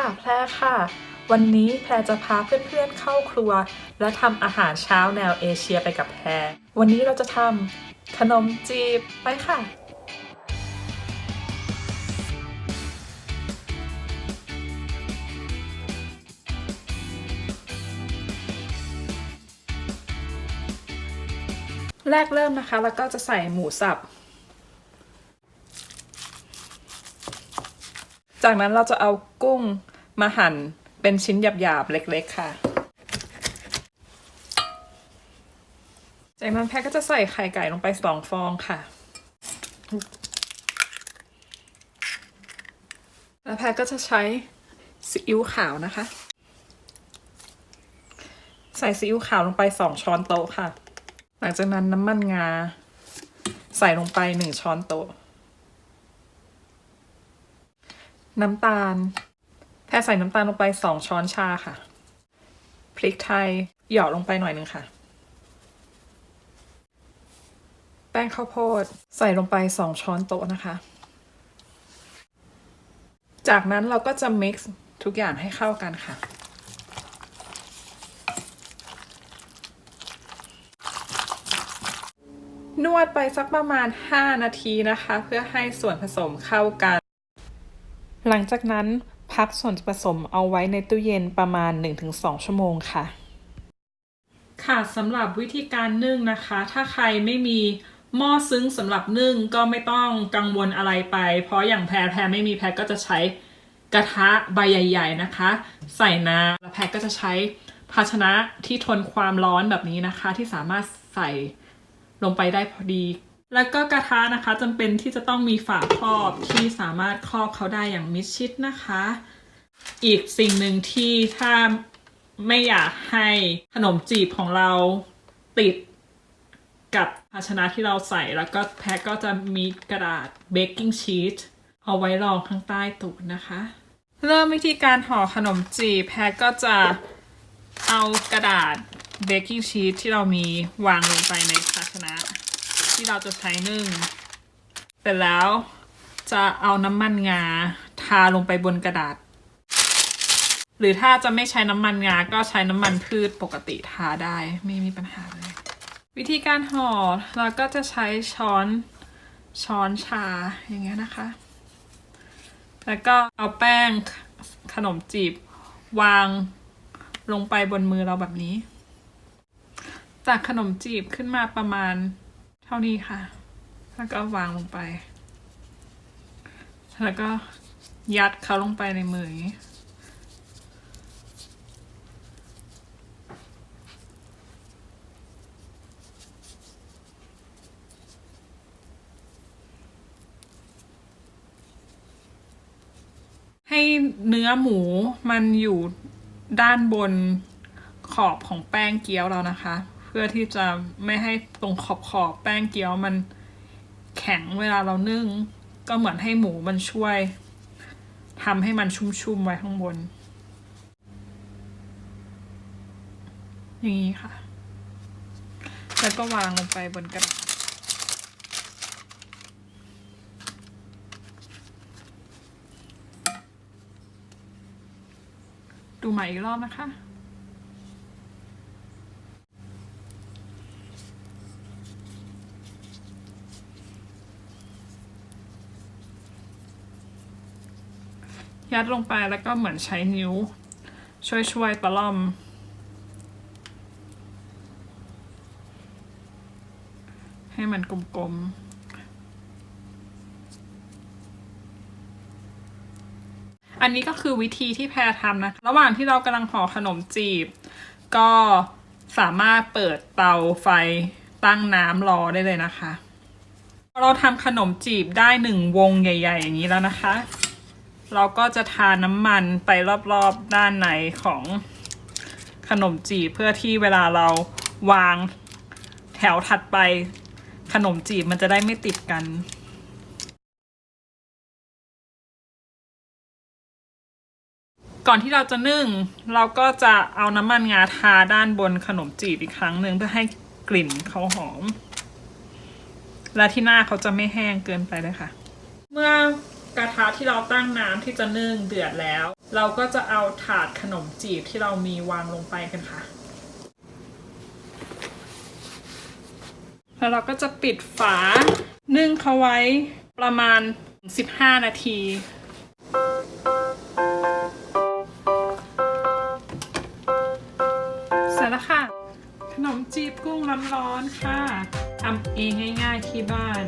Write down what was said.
ค่ะแพรค่ะวันนี้แพรจะพาเพื่อนๆเข้าครัวและทำอาหารเช้าแนวเอเชียไปกับแพรวันนี้เราจะทำขนมจีบไปค่ะแรกเริ่มนะคะแล้วก็จะใส่หมูสับจากนั้นเราจะเอากุ้งมาหั่นเป็นชิ้นหยาบๆเล็กๆค่ะจากนั้นแพรก็จะใส่ไข่ไก่ลงไป2 ฟองค่ะแล้วแพรก็จะใช้ซีอิ๊วขาวนะคะใส่ซีอิ๊วขาวลงไป2 ช้อนโต๊ะค่ะหลังจากนั้นน้ำมันงาใส่ลงไป1 ช้อนโต๊ะน้ำตาลแพรใส่น้ำตาลลงไป2 ช้อนชาค่ะพริกไทยหยอดลงไปหน่อยนึงค่ะแป้งข้าวโพดใส่ลงไป2 ช้อนโต๊ะนะคะจากนั้นเราก็จะ mix ทุกอย่างให้เข้ากันค่ะนวดไปสักประมาณ5 นาทีนะคะเพื่อให้ส่วนผสมเข้ากันหลังจากนั้นพักส่วนผสมเอาไว้ในตู้เย็นประมาณ 1-2 ชั่วโมงค่ะค่ะสำหรับวิธีการนึ่งนะคะถ้าใครไม่มีหม้อซึ้งสำหรับนึ่งก็ไม่ต้องกังวลอะไรไปเพราะอย่างแพรไม่มีแพรก็จะใช้กระทะใบใหญ่ๆนะคะใส่น้ำแล้วแพรก็จะใช้ภาชนะที่ทนความร้อนแบบนี้นะคะที่สามารถใส่ลงไปได้พอดีแล้วก็กระทะนะคะจำเป็นที่จะต้องมีฝาครอบที่สามารถครอบเขาได้อย่างมิดชิดนะคะอีกสิ่งหนึ่งที่ถ้าไม่อยากให้ขนมจีบของเราติดกับภาชนะที่เราใส่แล้วก็แพ็คก็จะมีกระดาษเบกกิ้งชีทเอาไว้รองข้างใต้ตูดนะคะเริ่มวิธีการห่อขนมจีบแพ็คก็จะเอากระดาษเบกกิ้งชีทที่เรามีวางลงไปในภาชนะที่เราจะใช้นึ่งเสร็จแล้วจะเอาน้ำมันงาทาลงไปบนกระดาษหรือถ้าจะไม่ใช้น้ำมันงาก็ใช้น้ำมันพืชปกติทาได้ไม่มีปัญหาเลยวิธีการห่อเราก็จะใช้ช้อนชาอย่างเงี้ยนะคะแล้วก็เอาแป้งขนมจีบวางลงไปบนมือเราแบบนี้จากขนมจีบขึ้นมาประมาณเท่านี้ค่ะแล้วก็วางลงไปแล้วก็ยัดเขาลงไปในมืออย่างนี้ให้เนื้อหมูมันอยู่ด้านบนขอบของแป้งเกี๊ยวเรานะคะเพื่อที่จะไม่ให้ตรงขอบแป้งเกี๊ยวมันแข็งเวลาเรานึ่งก็เหมือนให้หมูมันช่วยทำให้มันชุ่มๆไว้ข้างบนอย่างนี้ค่ะแล้วก็วางลงไปบนกระดาษดูใหม่อีกรอบนะคะยัดลงไปแล้วก็เหมือนใช้นิ้วช่วยตะล่อมให้มันกลมๆอันนี้ก็คือวิธีที่แพรทำนะระหว่างที่เรากำลังห่อขนมจีบก็สามารถเปิดเตาไฟตั้งน้ำรอได้เลยนะคะเราทำขนมจีบได้1 วงใหญ่ๆอย่างนี้แล้วนะคะเราก็จะทาน้ำมันไปรอบๆด้านในของขนมจีบเพื่อที่เวลาเราวางแถวถัดไปขนมจีบมันจะได้ไม่ติดกันก่อนที่เราจะนึ่งเราก็จะเอาน้ำมันงาทาด้านบนขนมจีบอีกครั้งหนึ่งเพื่อให้กลิ่นเขาหอมและที่หน้าเขาจะไม่แห้งเกินไปเลยค่ะเมื่อ กระทะที่เราตั้งน้ำที่จะนึ่งเดือดแล้ว เราก็จะเอาถาดขนมจีบที่เรามีวางลงไปกันค่ะแล้วเราก็จะปิดฝานึ่งเขาไว้ประมาณ15 นาทีเสร็จแล้วค่ะขนมจีบกุ้งร้อนๆค่ะทำเองง่ายๆที่บ้าน